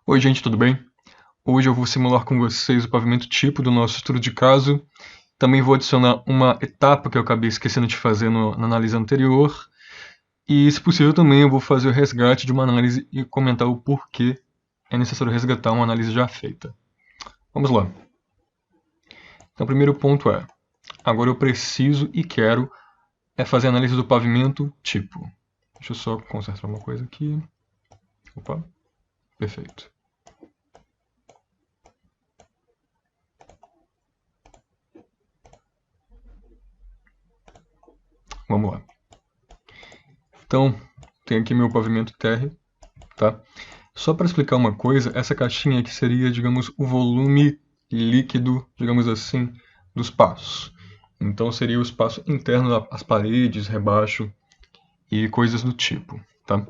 Oi gente, tudo bem? Hoje eu vou simular com vocês o pavimento tipo do nosso estudo de caso. Também vou adicionar uma etapa que eu acabei esquecendo de fazer na análise anterior. E, se possível, também eu vou fazer o resgate de uma análise e comentar o porquê é necessário resgatar uma análise já feita. Vamos lá. Então, o primeiro ponto é, agora eu preciso e quero fazer a análise do pavimento tipo. Deixa eu só consertar uma coisa aqui. Opa, perfeito. Vamos lá. Então, tem aqui meu pavimento térreo, tá? Só para explicar uma coisa, essa caixinha aqui seria, digamos, o volume líquido, digamos assim, dos passos. Então seria o espaço interno das paredes, rebaixo e coisas do tipo, tá?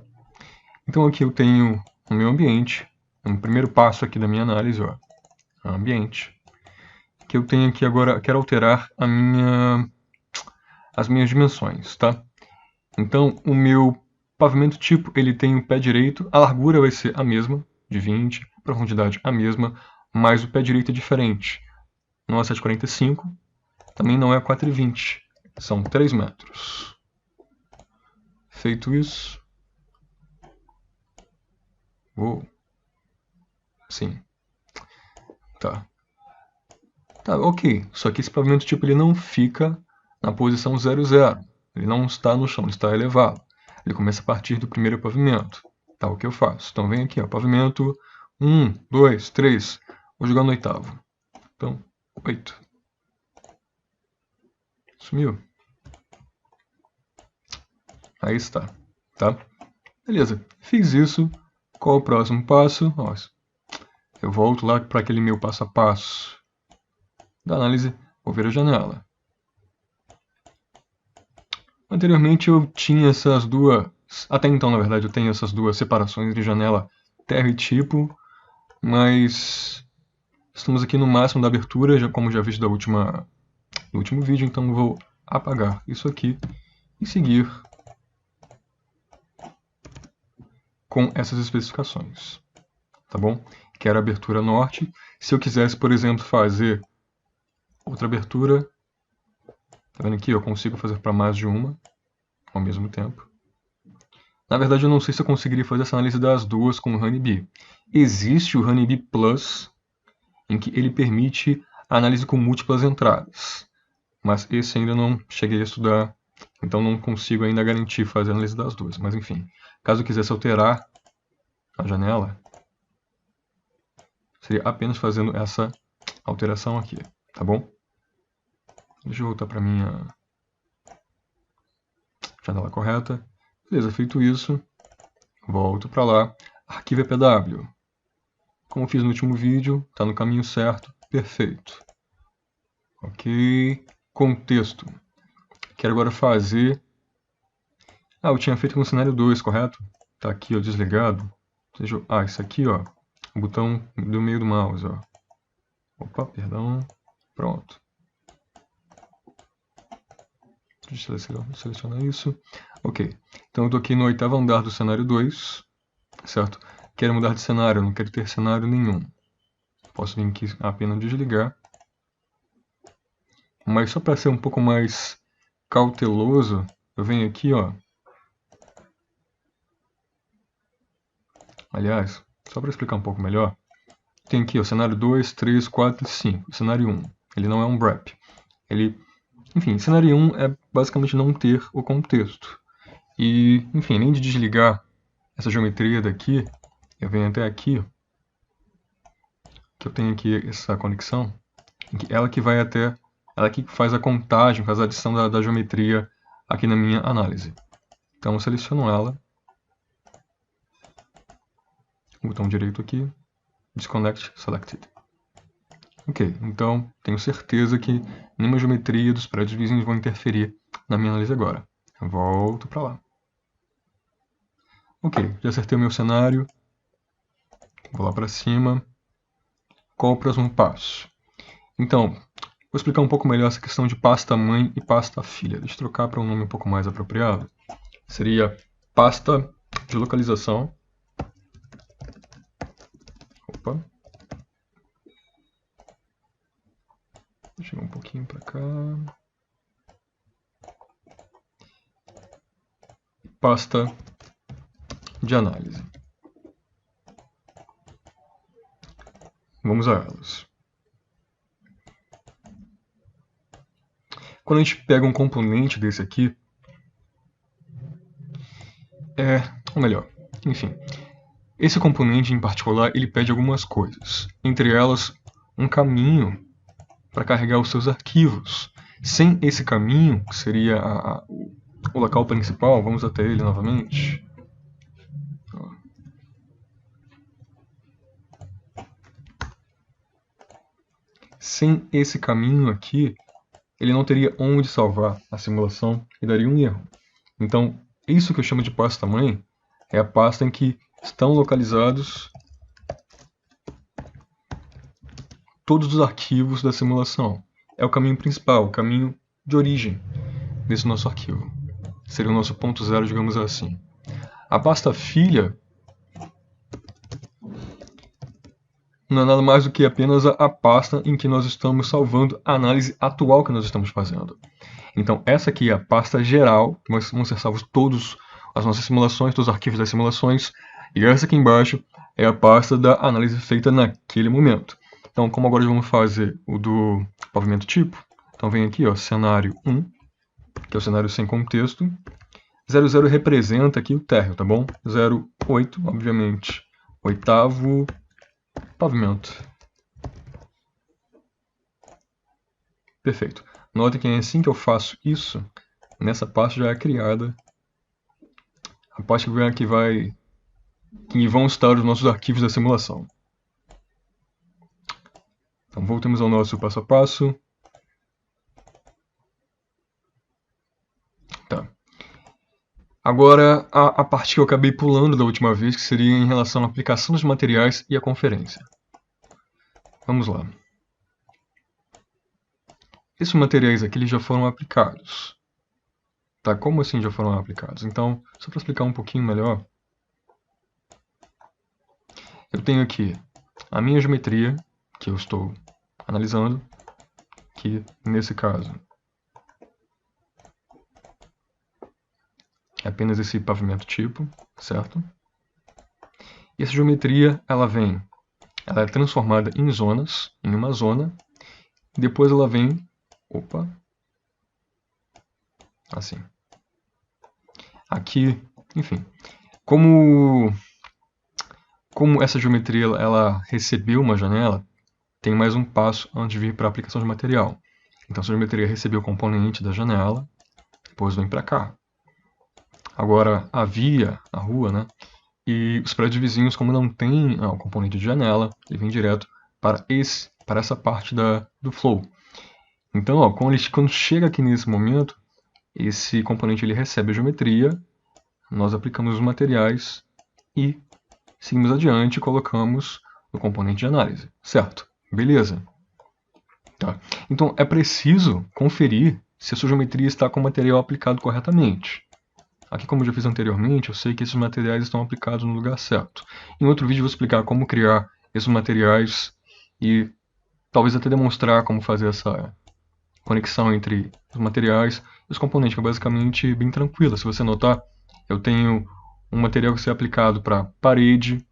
Então aqui eu tenho o meu ambiente, o primeiro passo aqui da minha análise, ó, ambiente. Que eu tenho aqui agora, quero alterar as minhas dimensões, tá? Então o meu pavimento tipo, ele tem o pé direito, a largura vai ser a mesma, de 20, a profundidade a mesma, mas o pé direito é diferente. Não é 7,45, também não é 4,20, são 3 metros. Feito isso, vou... Sim. Tá. Tá, ok. Só que esse pavimento tipo ele não fica na posição 0, 0. Ele não está no chão, ele está elevado. Ele começa a partir do primeiro pavimento. Tá, o que eu faço? Então vem aqui, ó, pavimento 1, 2, 3. Vou jogar no oitavo. Então, 8. Sumiu. Aí está, tá? Beleza. Fiz isso. Qual o próximo passo? Nossa. Eu volto lá para aquele meu passo a passo da análise. Vou ver a janela. Anteriormente eu tinha essas duas... Até então, na verdade, eu tenho essas duas separações de janela terra e tipo, mas estamos aqui no máximo da abertura, já, como já visto do último vídeo, então vou apagar isso aqui e seguir com essas especificações, tá bom? Quero a abertura norte. Se eu quisesse, por exemplo, fazer outra abertura, tá vendo aqui? Eu consigo fazer para mais de uma ao mesmo tempo. Na verdade, eu não sei se eu conseguiria fazer essa análise das duas com o Honeybee. Existe o Honeybee Plus, em que ele permite a análise com múltiplas entradas, mas esse ainda não cheguei a estudar, então não consigo ainda garantir fazer a análise das duas. Mas enfim, caso eu quisesse alterar a janela, seria apenas fazendo essa alteração aqui, tá bom? Deixa eu voltar para minha janela correta. Beleza, feito isso, volto para lá, arquivo EPW. Como fiz no último vídeo, está no caminho certo, perfeito. Ok, contexto. Quero agora fazer... eu tinha feito com o cenário 2, correto? Tá aqui, ó, desligado. Isso aqui, ó, o botão do meio do mouse, ó. Opa, perdão. Pronto. Deixa eu selecionar isso. Ok, então eu tô aqui no 8º andar do cenário 2, certo? Quero mudar de cenário, não quero ter cenário nenhum. Posso vir aqui apenas desligar. Mas só para ser um pouco mais cauteloso, eu venho aqui, ó. Aliás, só para explicar um pouco melhor, tem aqui o cenário 2, 3, 4 e 5. Cenário 1, ele não é um wrap. Enfim, cenário 1 é basicamente não ter o contexto. E, enfim, além de desligar essa geometria daqui, eu venho até aqui, que eu tenho aqui essa conexão, ela que vai até, ela que faz a contagem, faz a adição da geometria aqui na minha análise. Então eu seleciono ela, botão direito aqui, Disconnect Selected. Ok, então tenho certeza que nenhuma geometria dos prédios vizinhos vão interferir na minha análise agora. Eu volto para lá. Ok, já acertei o meu cenário. Vou lá para cima. Qual o próximo passo? Então, vou explicar um pouco melhor essa questão de pasta mãe e pasta filha. Deixa eu trocar para um nome um pouco mais apropriado. Seria pasta de localização Opa. Deixa eu ir um pouquinho para cá. Pasta de análise. Vamos a elas. Quando a gente pega um componente desse aqui, ou melhor, enfim, esse componente em particular, ele pede algumas coisas, entre elas um caminho para carregar os seus arquivos. Sem esse caminho, que seria o local principal, vamos até ele novamente. Sem esse caminho aqui, ele não teria onde salvar a simulação e daria um erro. Então, isso que eu chamo de pasta-mãe é a pasta em que estão localizados todos os arquivos da simulação. É o caminho principal, o caminho de origem desse nosso arquivo. Seria o nosso ponto zero, digamos assim. A pasta filha não é nada mais do que apenas a pasta em que nós estamos salvando a análise atual que nós estamos fazendo. Então, essa aqui é a pasta geral, que vão ser salvos todas as nossas simulações, todos os arquivos das simulações, e essa aqui embaixo é a pasta da análise feita naquele momento. Então, como agora vamos fazer o do pavimento tipo, então vem aqui, ó, cenário 1, que é o cenário sem contexto. 00 representa aqui o térreo, tá bom? 08, obviamente, oitavo pavimento. Perfeito. Notem que assim que eu faço isso, nessa pasta já é criada a pasta que vão estar os nossos arquivos da simulação. Então voltemos ao nosso passo a passo. Tá. Agora a parte que eu acabei pulando da última vez, que seria em relação à aplicação dos materiais e a conferência. Vamos lá. Esses materiais aqui eles já foram aplicados. Tá? Como assim já foram aplicados? Então, só para explicar um pouquinho melhor, eu tenho aqui a minha geometria, que eu estou analisando, que nesse caso é apenas esse pavimento tipo, certo? E essa geometria, ela é transformada em zonas, em uma zona, e depois ela vem, assim. Aqui, enfim, como essa geometria ela recebeu uma janela, tem mais um passo antes de vir para a aplicação de material. Então, essa geometria recebeu o componente da janela, depois vem para cá. Agora, a via, a rua, né? E os prédios vizinhos, como não tem o componente de janela, ele vem direto para essa parte do flow. Então, ó, quando chega aqui nesse momento, esse componente ele recebe a geometria, nós aplicamos os materiais e seguimos adiante e colocamos o componente de análise, certo? Beleza. Tá. Então, é preciso conferir se a sua geometria está com o material aplicado corretamente. Aqui, como eu já fiz anteriormente, eu sei que esses materiais estão aplicados no lugar certo. Em outro vídeo eu vou explicar como criar esses materiais e talvez até demonstrar como fazer essa conexão entre os materiais e os componentes, que é basicamente bem tranquila. Se você notar, eu tenho um material que vai ser aplicado para parede,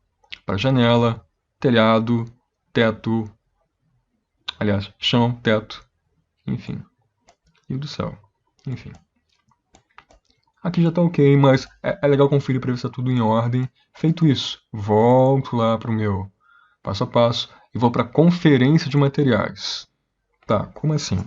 para janela, telhado, teto, aliás, chão, teto, enfim, e do céu, enfim. Aqui já está ok, mas é legal conferir para ver se está tudo em ordem. Feito isso, volto lá para o meu passo a passo e vou para a conferência de materiais. Tá, como assim?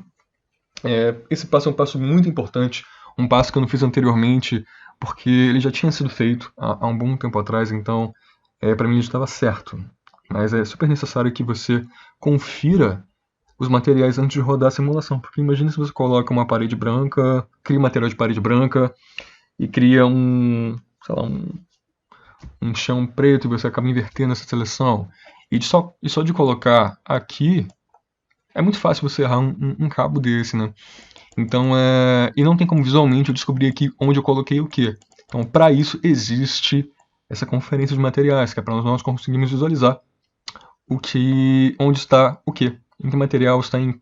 Esse passo é um passo muito importante, um passo que eu não fiz anteriormente, porque ele já tinha sido feito há um bom tempo atrás, então para mim ele estava certo. Mas é super necessário que você confira os materiais antes de rodar a simulação, porque imagina se você coloca uma parede branca, cria material de parede branca e cria um chão preto e você acaba invertendo essa seleção. E só de colocar aqui, é muito fácil você errar um cabo desse, né? Então, e não tem como visualmente eu descobrir aqui onde eu coloquei o quê. Então, para isso existe essa conferência de materiais, que é para nós conseguirmos visualizar onde está o que, em que material está em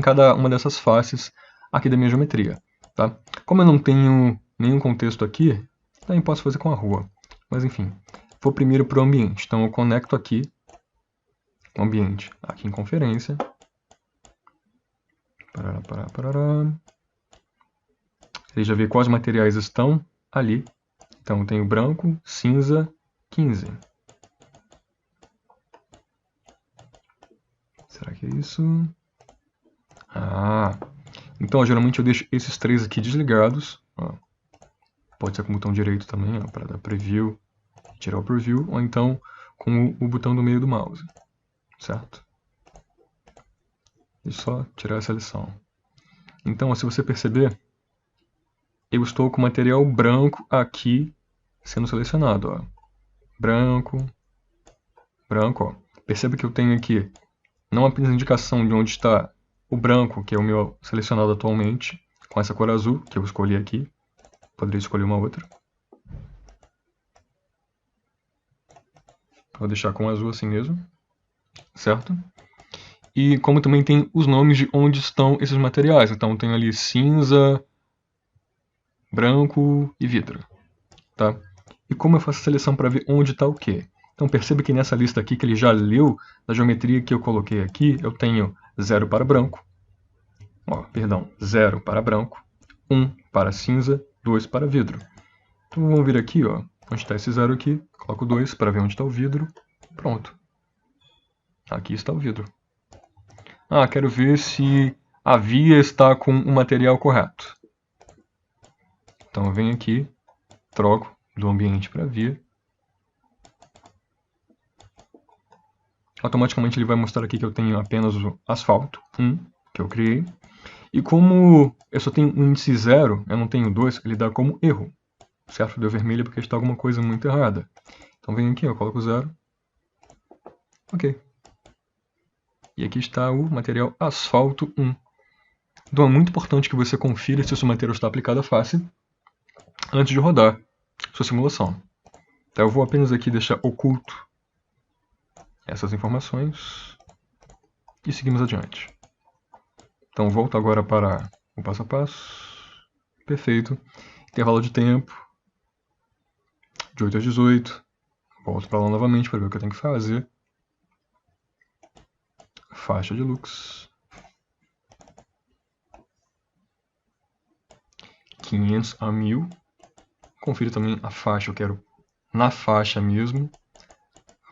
cada uma dessas faces aqui da minha geometria. Tá? Como eu não tenho nenhum contexto aqui, também posso fazer com a rua. Mas enfim, vou primeiro para o ambiente. Então eu conecto aqui o ambiente aqui em conferência. Parará. Ele já vê quais materiais estão ali. Então eu tenho branco, cinza, 15. Será que é isso? Então geralmente eu deixo esses três aqui desligados. Ó. Pode ser com o botão direito também, para dar preview, tirar o preview, ou então com o botão do meio do mouse, certo? E só tirar a seleção. Então, se você perceber, eu estou com o material branco aqui sendo selecionado. Ó. Branco, branco. Ó. Perceba que eu tenho aqui não apenas a indicação de onde está o branco, que é o meu selecionado atualmente, com essa cor azul, que eu escolhi aqui. Poderia escolher uma outra. Vou deixar com azul assim mesmo, certo? E como também tem os nomes de onde estão esses materiais. Então tem ali cinza, branco e vidro. Tá? E como eu faço a seleção para ver onde está o quê? Então perceba que nessa lista aqui que ele já leu, da geometria que eu coloquei aqui, eu tenho 0 para branco, 0 para branco, 1 para cinza, 2 para vidro. Então vamos vir aqui, ó, onde está esse 0 aqui, coloco 2 para ver onde está o vidro, pronto. Aqui está o vidro. Quero ver se a via está com o material correto. Então eu venho aqui, troco do ambiente para via. Automaticamente ele vai mostrar aqui que eu tenho apenas o asfalto 1, que eu criei. E como eu só tenho um índice 0, eu não tenho 2, ele dá como erro. Certo? Deu vermelho porque está alguma coisa muito errada. Então venho aqui, eu coloco 0. Ok. E aqui está o material asfalto 1. Então é muito importante que você confira se o seu material está aplicado à face antes de rodar sua simulação. Então eu vou apenas aqui deixar oculto essas informações e seguimos adiante. Então volto agora para o passo a passo. Perfeito. Intervalo de tempo de 8 a 18. Volto para lá novamente para ver o que eu tenho que fazer. Faixa de lux. 500 a 1000. Confiro também a faixa, eu quero na faixa mesmo.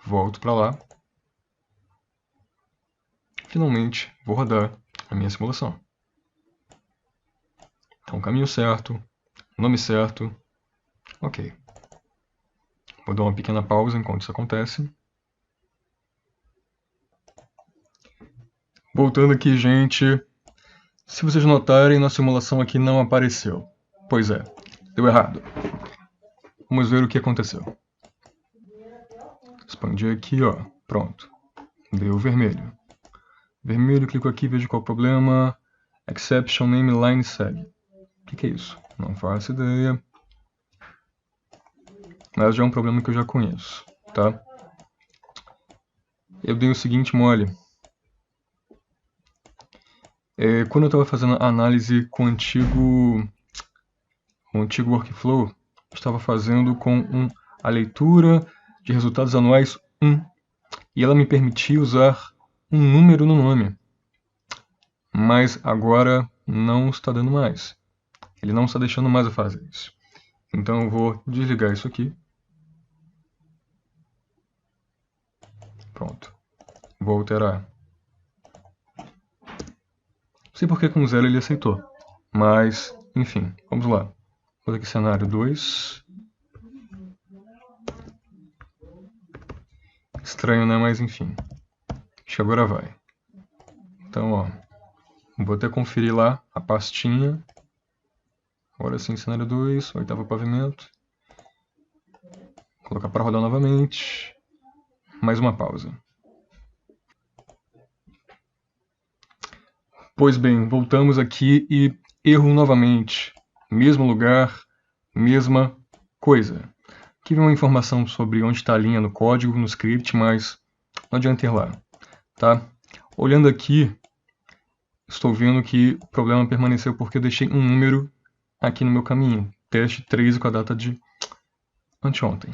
Volto para lá. Finalmente, vou rodar a minha simulação. Então, caminho certo, nome certo. Ok. Vou dar uma pequena pausa enquanto isso acontece. Voltando aqui, gente. Se vocês notarem, na simulação aqui não apareceu. Pois é, deu errado. Vamos ver o que aconteceu. Expandir aqui, ó. Pronto. Deu vermelho. Vermelho, clico aqui, vejo qual é o problema. Exception name line segue. O que é isso? Não faço ideia. Mas já é um problema que eu já conheço, tá? Eu dei o seguinte mole. Quando eu estava fazendo a análise com o antigo workflow, eu estava fazendo com a leitura de resultados anuais 1. E ela me permitia usar um número no nome. Mas agora não está dando mais. Ele não está deixando mais eu fazer isso. Então eu vou desligar isso aqui. Pronto. Vou alterar. Não sei porque com 0 ele aceitou. Mas, enfim, vamos lá. Vou aqui cenário 2. Estranho, né? Mas enfim. Acho que agora vai. Então, ó. Vou até conferir lá a pastinha. Agora sim, cenário 2, oitavo pavimento. Colocar para rodar novamente. Mais uma pausa. Pois bem, voltamos aqui e erro novamente. Mesmo lugar, mesma coisa. Aqui vem uma informação sobre onde está a linha no código, no script, mas não adianta ir lá, tá? Olhando aqui, estou vendo que o problema permaneceu porque eu deixei um número aqui no meu caminho. Teste 13 com a data de anteontem.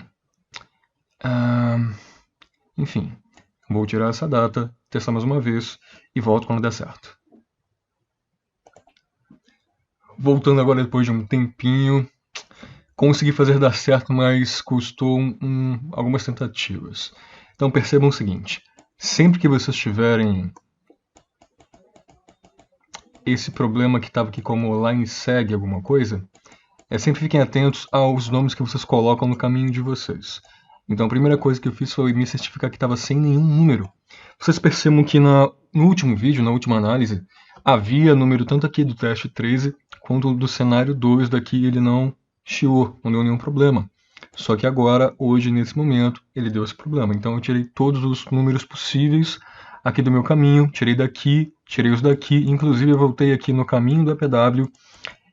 Enfim, vou tirar essa data, testar mais uma vez e volto quando der certo. Voltando agora depois de um tempinho, consegui fazer dar certo, mas custou algumas tentativas. Então percebam o seguinte, sempre que vocês tiverem esse problema que estava aqui como line segue alguma coisa, sempre fiquem atentos aos nomes que vocês colocam no caminho de vocês. Então a primeira coisa que eu fiz foi me certificar que estava sem nenhum número. Vocês percebam que no último vídeo, na última análise, havia número tanto aqui do teste 13 quanto do cenário 2 daqui, ele não chiou, não deu nenhum problema. Só que agora, hoje, nesse momento, ele deu esse problema. Então eu tirei todos os números possíveis aqui do meu caminho, tirei daqui, tirei os daqui, inclusive eu voltei aqui no caminho do APW,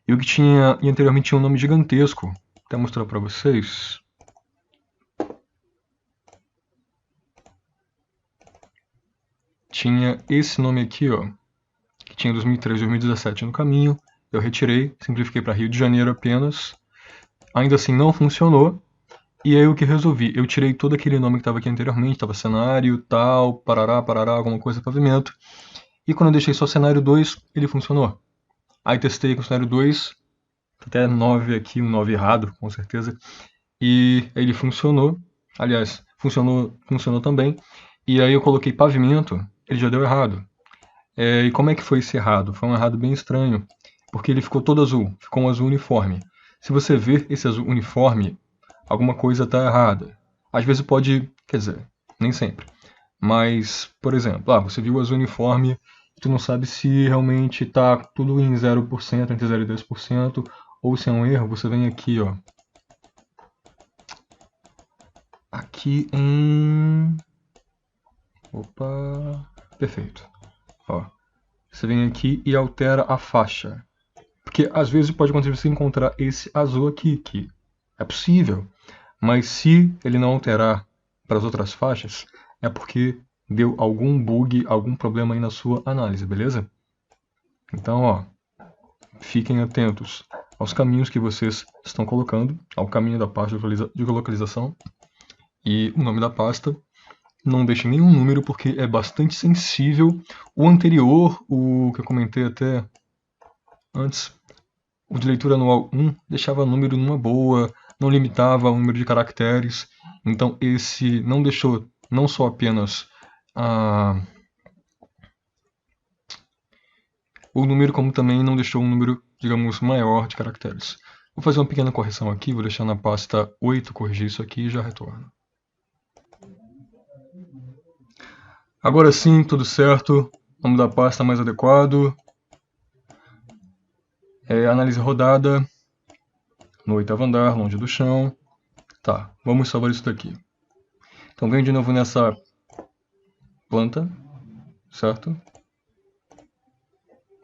e o que tinha anteriormente tinha um nome gigantesco. Vou até mostrar para vocês. Tinha esse nome aqui, ó, que tinha 2013 e 2017 no caminho. Eu retirei, simplifiquei para Rio de Janeiro apenas. Ainda assim não funcionou. E aí o que resolvi? Eu tirei todo aquele nome que estava aqui anteriormente, estava cenário, tal, parará, alguma coisa, pavimento. E quando eu deixei só cenário 2, ele funcionou. Aí testei com o cenário 2, até 9 aqui, um 9 errado, com certeza. E ele funcionou. Aliás, funcionou também. E aí eu coloquei pavimento, ele já deu errado. E como é que foi esse errado? Foi um errado bem estranho, porque ele ficou todo azul, ficou um azul uniforme. Se você ver esse azul uniforme, alguma coisa está errada. Às vezes pode, quer dizer, nem sempre. Mas, por exemplo, você viu o azul uniforme, tu não sabe se realmente está tudo em 0%, entre 0 e 10%, ou se é um erro, você vem aqui, ó. Aqui em... Opa, perfeito. Ó, você vem aqui e altera a faixa. Porque às vezes pode acontecer você encontrar esse azul aqui, que é possível. Mas se ele não alterar para as outras faixas, é porque deu algum bug, algum problema aí na sua análise, beleza? Então, ó, fiquem atentos aos caminhos que vocês estão colocando, ao caminho da pasta de localização e o nome da pasta. Não deixem nenhum número porque é bastante sensível. O anterior, o que eu comentei até antes, o de leitura anual 1, deixava número numa boa, não limitava o número de caracteres. Então esse não deixou não só apenas o número, como também não deixou um número, digamos, maior de caracteres. Vou fazer uma pequena correção aqui, vou deixar na pasta 8, corrigir isso aqui e já retorno. Agora sim, tudo certo. Nome da pasta mais adequado. Análise rodada. No 8º andar, longe do chão. Tá, vamos salvar isso daqui. Então venho de novo nessa planta, certo?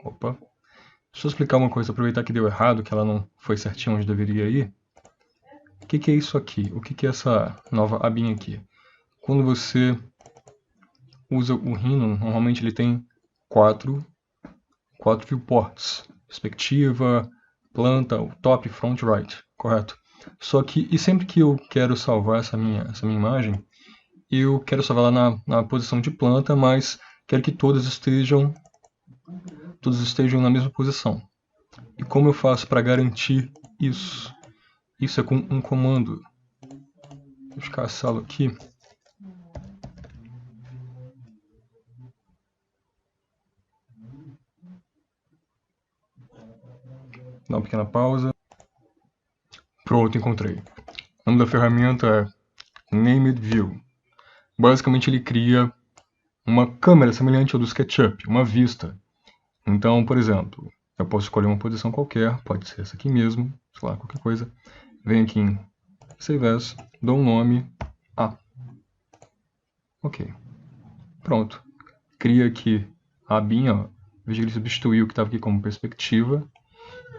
Opa. Deixa eu explicar uma coisa, aproveitar que deu errado, que ela não foi certinho onde deveria ir. O que é isso aqui? O que é essa nova abinha aqui? Quando você usa o Rhino, normalmente ele tem quatro viewports. Perspectiva, planta, top, front, right, correto? Só que, e sempre que eu quero salvar essa minha imagem, eu quero salvar lá na posição de planta, mas quero que todas estejam na mesma posição. E como eu faço para garantir isso? Isso é com um comando. Deixa eu caçá-lo aqui. Dá uma pequena pausa. Pronto, encontrei. O nome da ferramenta é NamedView. Basicamente ele cria uma câmera semelhante ao do SketchUp, uma vista. Então, por exemplo, eu posso escolher uma posição qualquer, pode ser essa aqui mesmo, sei lá, qualquer coisa. Venho aqui em Save As, dou um nome A. Ok. Pronto. Cria aqui a abinha, ó. Veja que ele substituiu o que estava aqui como perspectiva.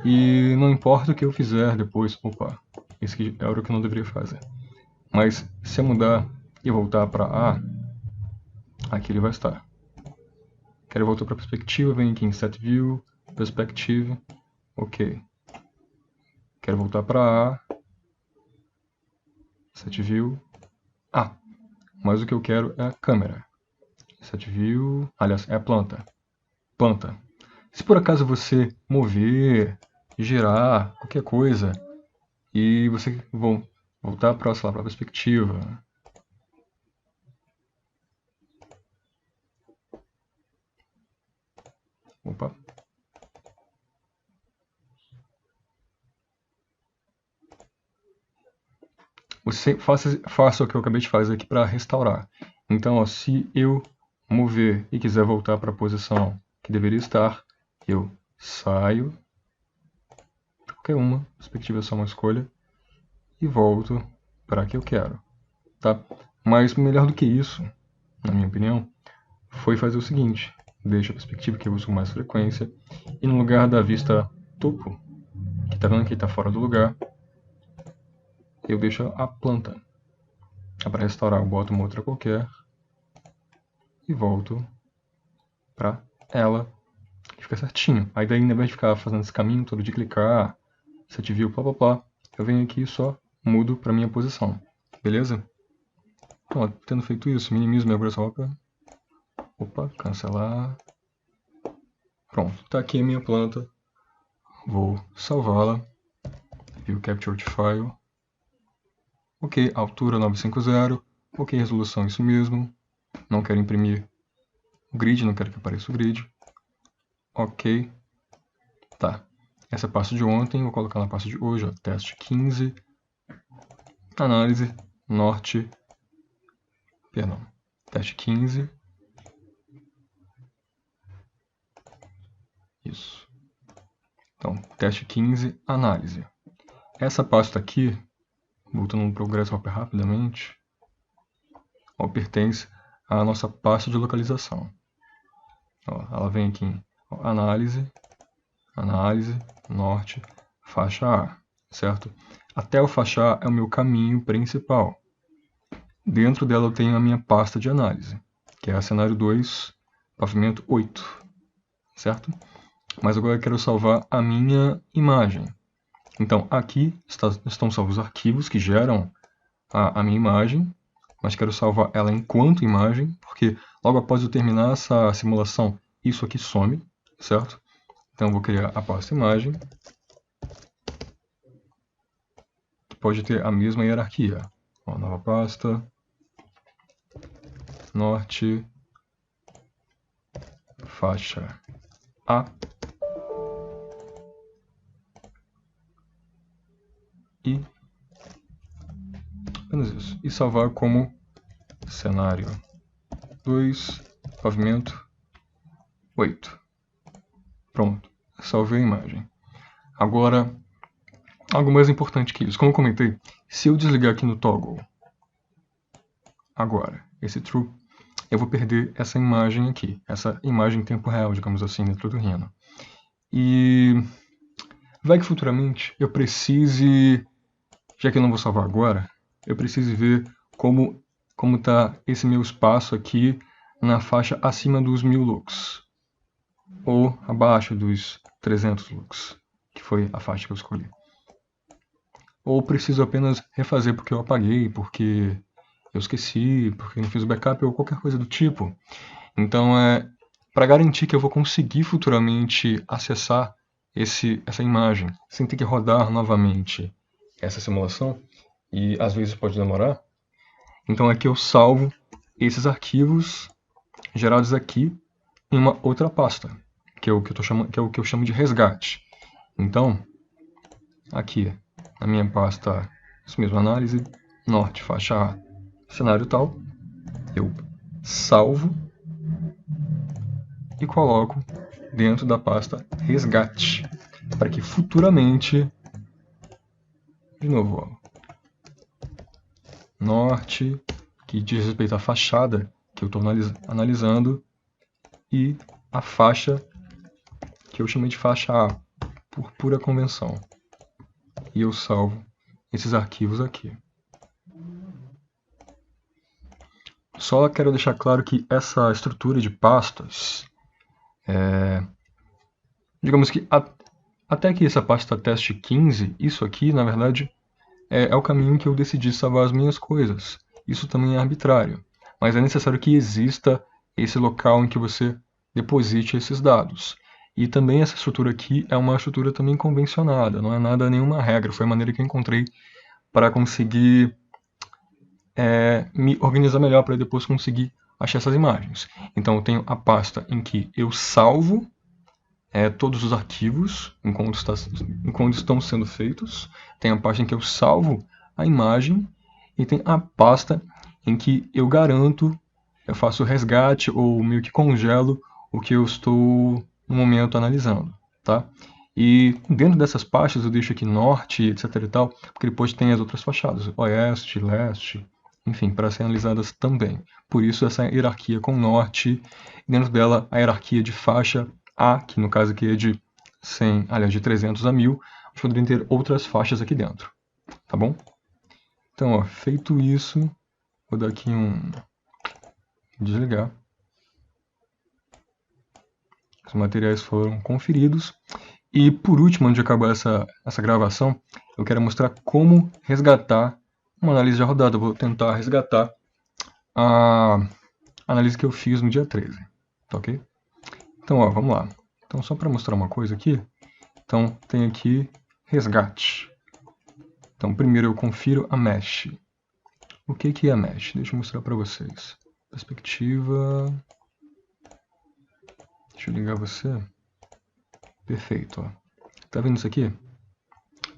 E não importa o que eu fizer depois, opa, esse aqui era o que eu não deveria fazer. Mas se eu mudar e voltar para A, aqui ele vai estar. Quero voltar para a perspectiva, venho aqui em Set View, Perspective, ok. Quero voltar para A, Set View, A. Mas o que eu quero é a câmera. Set View, aliás, é a planta. Planta. Se por acaso você mover, girar, qualquer coisa, e você voltar para a perspectiva, opa. Você faça o que eu acabei de fazer aqui para restaurar. Então, ó, se eu mover e quiser voltar para a posição que deveria estar, eu saio, qualquer uma, perspectiva é só uma escolha, e volto para a que eu quero. Tá? Mas melhor do que isso, na minha opinião, foi fazer o seguinte: deixa a perspectiva que eu uso com mais frequência, e no lugar da vista topo, que tá vendo que está fora do lugar, eu deixo a planta. Para restaurar, eu boto uma outra qualquer e volto para ela e fica certinho. Aí daí, ao invés de ficar fazendo esse caminho todo de clicar, set view, blá blá blá, eu venho aqui e só mudo para minha posição. Beleza? Então, ó, tendo feito isso, minimizo minha grasshopper. Opa, cancelar. Pronto, tá aqui a minha planta. Vou salvá-la. View Captured File. Ok, altura 950. Ok, resolução isso mesmo. Não quero imprimir o grid, não quero que apareça o grid. Ok. Tá. Essa é a pasta de ontem, vou colocar na pasta de hoje, ó, teste 15. Análise, norte. Perdão. Teste 15. Isso. Então, teste 15, análise. Essa pasta aqui, voltando no progresso rapidamente, ó, pertence à nossa pasta de localização. Ó, ela vem aqui em análise, norte, faixa A, certo? Até o faixa A é o meu caminho principal. Dentro dela eu tenho a minha pasta de análise, que é a cenário 2, pavimento 8, certo? Mas agora eu quero salvar a minha imagem. Então, aqui estão salvos os arquivos que geram a minha imagem, mas quero salvar ela enquanto imagem, porque logo após eu terminar essa simulação, isso aqui some, certo? Então, eu vou criar a pasta imagem, que pode ter a mesma hierarquia. Ó, nova pasta, norte, faixa A, e apenas isso. E salvar como cenário 2, pavimento 8. Pronto, salvei a imagem. Agora, algo mais importante que isso. Como eu comentei, se eu desligar aqui no toggle, agora, esse true, eu vou perder essa imagem aqui. Essa imagem em tempo real, digamos assim, dentro do Rhino. E vai que futuramente eu precise, já que eu não vou salvar agora, eu preciso ver como está esse meu espaço aqui na faixa acima dos 1000 lux, ou abaixo dos 300 lux, que foi a faixa que eu escolhi. Ou preciso apenas refazer porque eu apaguei, porque eu esqueci, porque não fiz o backup ou qualquer coisa do tipo. Então, para garantir que eu vou conseguir futuramente acessar essa imagem, sem ter que rodar novamente essa simulação, e às vezes pode demorar, então aqui eu salvo esses arquivos gerados aqui em uma outra pasta, que é o que eu chamo de resgate. Então, aqui na minha pasta, isso mesmo, análise, norte, faixa A, cenário tal, eu salvo e coloco dentro da pasta resgate, para que futuramente, de novo, ó, norte, que diz respeito à fachada que eu estou analisando, e a faixa que eu chamei de faixa A, por pura convenção. E eu salvo esses arquivos aqui. Só quero deixar claro que essa estrutura de pastas, digamos que até que essa pasta teste 15, isso aqui, na verdade, é o caminho que eu decidi salvar as minhas coisas. Isso também é arbitrário, mas é necessário que exista esse local em que você deposite esses dados. E também essa estrutura aqui é uma estrutura também convencionada, não é nada, nenhuma regra, foi a maneira que eu encontrei para conseguir me organizar melhor para depois conseguir achar essas imagens. Então eu tenho a pasta em que eu salvo todos os arquivos enquanto estão sendo feitos, tem a pasta em que eu salvo a imagem e tem a pasta em que eu garanto, eu faço resgate ou meio que congelo o que eu estou no momento analisando, tá? E dentro dessas pastas eu deixo aqui norte, etc e tal, porque depois tem as outras fachadas, oeste, leste, enfim, para serem analisadas também. Por isso essa hierarquia com norte, dentro dela a hierarquia de faixa A, que no caso aqui é de 100, aliás, de 300 a 1000, nós poderíamos ter outras faixas aqui dentro, tá bom? Então, ó, feito isso, vou dar aqui um desligar. Os materiais foram conferidos. E por último, antes de acabar essa gravação, eu quero mostrar como resgatar uma análise já rodada. Eu vou tentar resgatar a análise que eu fiz no dia 13, tá ok? Então, ó, vamos lá. Então, só para mostrar uma coisa aqui, então tem aqui resgate. Então, primeiro eu confiro a mesh. O que é a mesh? Deixa eu mostrar para vocês. Perspectiva. Deixa eu ligar você. Perfeito, ó. Tá vendo isso aqui?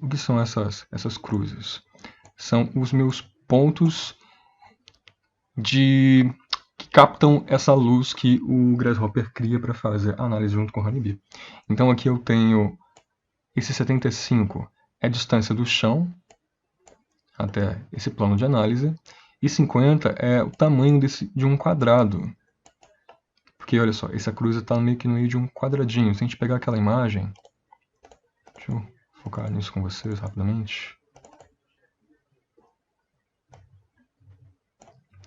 O que são essas cruzes? São os meus pontos que captam essa luz que o Grasshopper cria para fazer a análise junto com o Honeybee. Então aqui eu tenho esse 75 é a distância do chão até esse plano de análise, e 50 é o tamanho de um quadrado. Porque olha só, essa cruz está meio que no meio de um quadradinho. Se a gente pegar aquela imagem, deixa eu focar nisso com vocês rapidamente.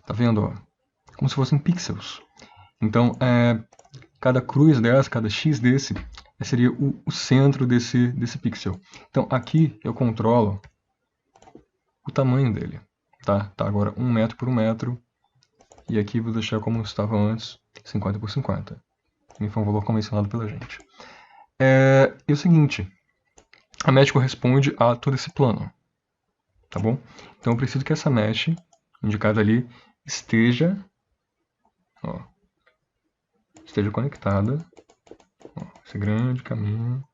Tá vendo? Ó? Como se fossem pixels. Então, cada cruz dessa, cada X desse, seria o centro desse pixel. Então, aqui eu controlo o tamanho dele. Tá agora 1 metro por 1 metro. E aqui vou deixar como estava antes, 50 por 50. E foi um valor convencionado pela gente. E o seguinte, a mesh corresponde a todo esse plano. Tá bom? Então eu preciso que essa mesh indicada ali esteja conectada, esse grande caminho,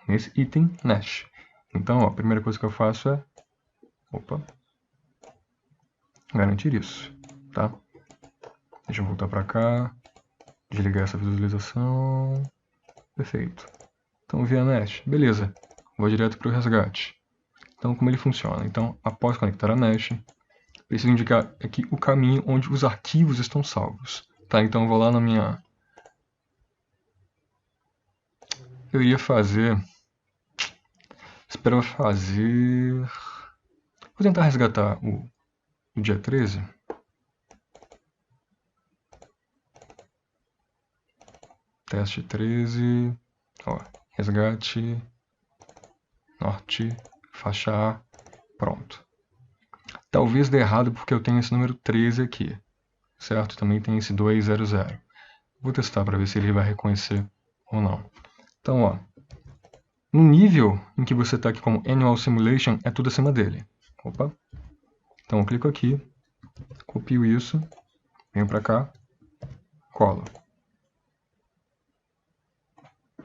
nesse item mesh. Então, a primeira coisa que eu faço é garantir isso, tá? Deixa eu voltar para cá, desligar essa visualização, perfeito. Então, via mesh, beleza, vou direto para o resgate. Então, como ele funciona? Então, após conectar a mesh, preciso indicar aqui o caminho onde os arquivos estão salvos. Tá, então eu vou lá na minha... Eu iria fazer... Espero fazer... Vou tentar resgatar o dia 13. Teste 13. Ó, resgate. Norte. Faixa A. Pronto. Talvez dê errado porque eu tenho esse número 13 aqui. Certo? Também tem esse 200. Vou testar para ver se ele vai reconhecer ou não. Então, ó, no nível em que você está aqui como Annual Simulation, é tudo acima dele. Opa. Então, eu clico aqui, copio isso, venho para cá, colo.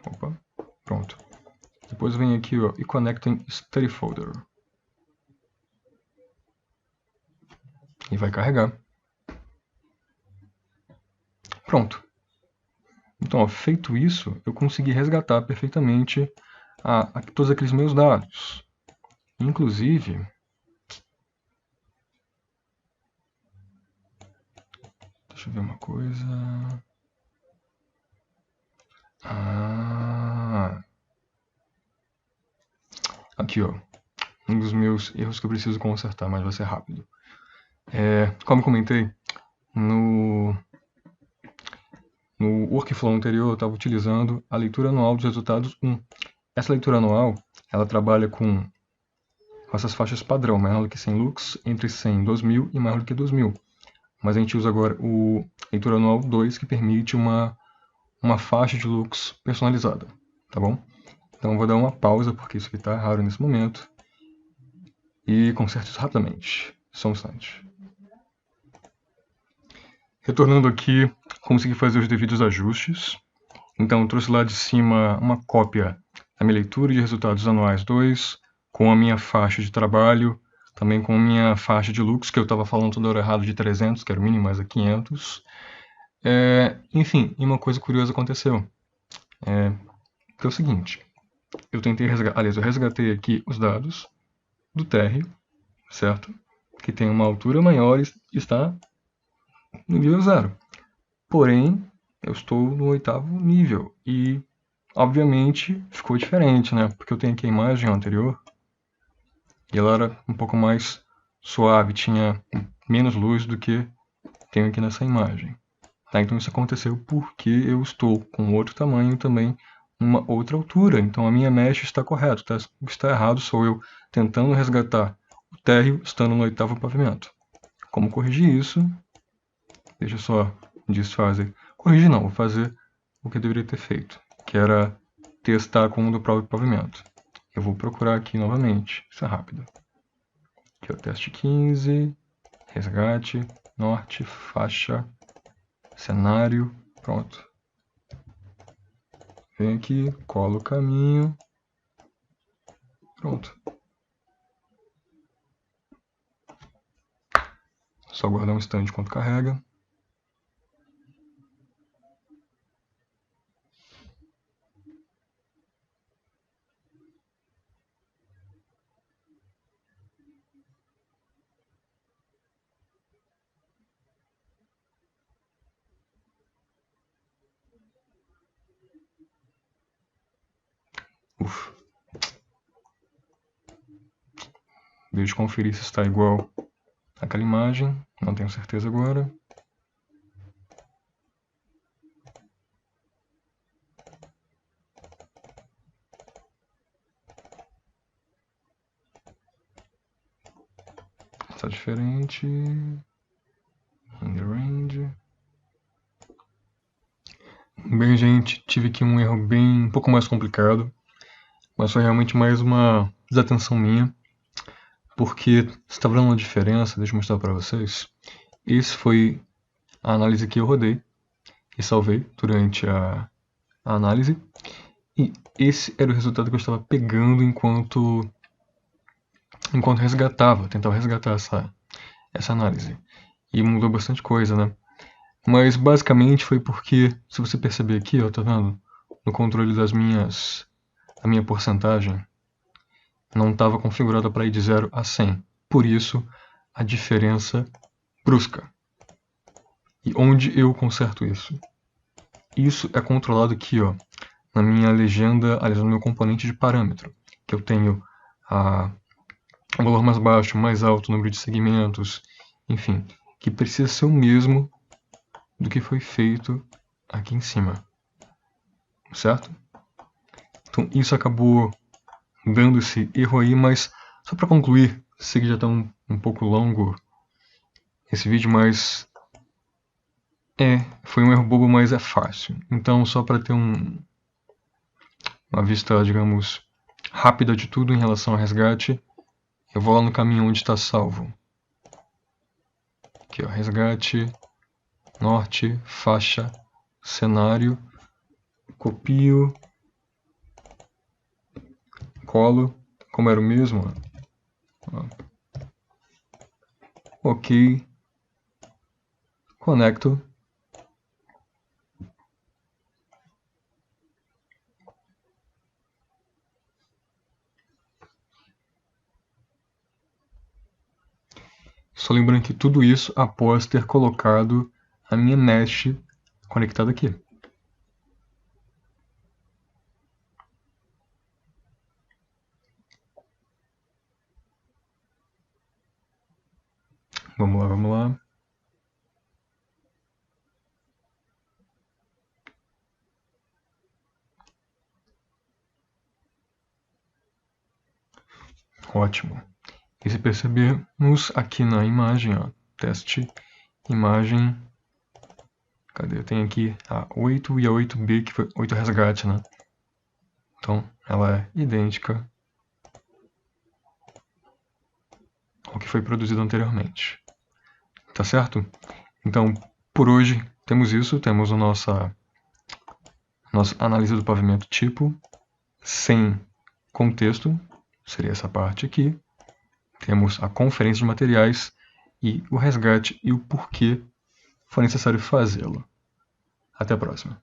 Opa, pronto. Depois eu venho aqui, ó, e conecto em Study Folder. E vai carregar. Pronto. Então, ó, feito isso, eu consegui resgatar perfeitamente todos aqueles meus dados. Inclusive, deixa eu ver uma coisa. Aqui, ó. Um dos meus erros que eu preciso consertar, mas vai ser rápido. Como comentei, no workflow anterior eu estava utilizando a leitura anual dos resultados 1. Essa leitura anual, ela trabalha com essas faixas padrão, menor do que 100 lux, entre 100 e 2000 e maior do que 2000. Mas a gente usa agora o leitura anual 2, que permite uma faixa de lux personalizada, tá bom? Então eu vou dar uma pausa, porque isso aqui está raro nesse momento, e conserto isso rapidamente. Só um instante. Retornando aqui, consegui fazer os devidos ajustes. Então eu trouxe lá de cima uma cópia da minha leitura de resultados anuais 2, com a minha faixa de trabalho, também com a minha faixa de lux, que eu estava falando toda hora errado de 300, que era o mínimo, mais a 500. Enfim, e uma coisa curiosa aconteceu. Que é o seguinte, eu tentei resgatar, aliás, eu resgatei aqui os dados do térreo, certo? Que tem uma altura maior e está no nível 0. Porém, eu estou no 8º nível e, obviamente, ficou diferente, né? Porque eu tenho aqui a imagem anterior e ela era um pouco mais suave, tinha menos luz do que tenho aqui nessa imagem. Tá? Então isso aconteceu porque eu estou com outro tamanho também, uma outra altura. Então a minha mesh está correta, está errado sou eu tentando resgatar o térreo estando no 8º pavimento. Como corrigir isso? Deixa eu só desfazer. Corrigir não, vou fazer o que eu deveria ter feito, que era testar com o do próprio pavimento. Eu vou procurar aqui novamente, isso é rápido. Aqui é o teste 15, resgate, norte, faixa, cenário, pronto. Vem aqui, cola o caminho, pronto. Só guardar um instante enquanto carrega. Ufa. Deixa eu conferir se está igual àquela imagem. Não tenho certeza agora. Está diferente. In the range. Bem, gente, tive aqui um erro bem um pouco mais complicado, mas foi realmente mais uma desatenção minha, porque estava dando uma diferença, deixa eu mostrar para vocês. Esse foi a análise que eu rodei e salvei durante a análise, e esse era o resultado que eu estava pegando enquanto resgatava, tentava resgatar essa análise. E mudou bastante coisa, né? Mas basicamente foi porque, se você perceber aqui, ó, tá vendo? No controle da minha porcentagem, não estava configurada para ir de 0 a 100. Por isso, a diferença brusca. E onde eu conserto isso? Isso é controlado aqui, ó, na minha legenda, aliás, no meu componente de parâmetro, que eu tenho o valor mais baixo, mais alto, número de segmentos, enfim, que precisa ser o mesmo do que foi feito aqui em cima, certo? Então isso acabou dando esse erro aí, mas só para concluir, sei que já está um pouco longo esse vídeo, mas foi um erro bobo, mas é fácil. Então só para ter uma vista, digamos, rápida de tudo em relação ao resgate, eu vou lá no caminho onde está salvo. Aqui, ó, resgate, norte, faixa, cenário, copio, colo, como era o mesmo, ó. Ok, conecto. Só lembrando que tudo isso após ter colocado a minha mesh conectada aqui. Vamos lá, vamos lá. Ótimo. E se percebermos aqui na imagem, ó, teste, imagem, cadê? Tem aqui a 8 e a 8B, que foi 8 resgate, né? Então, ela é idêntica ao que foi produzido anteriormente. Tá certo? Então, por hoje, temos isso. Temos a nossa análise do pavimento tipo, sem contexto, seria essa parte aqui. Temos a conferência de materiais e o resgate e o porquê foi necessário fazê-lo. Até a próxima.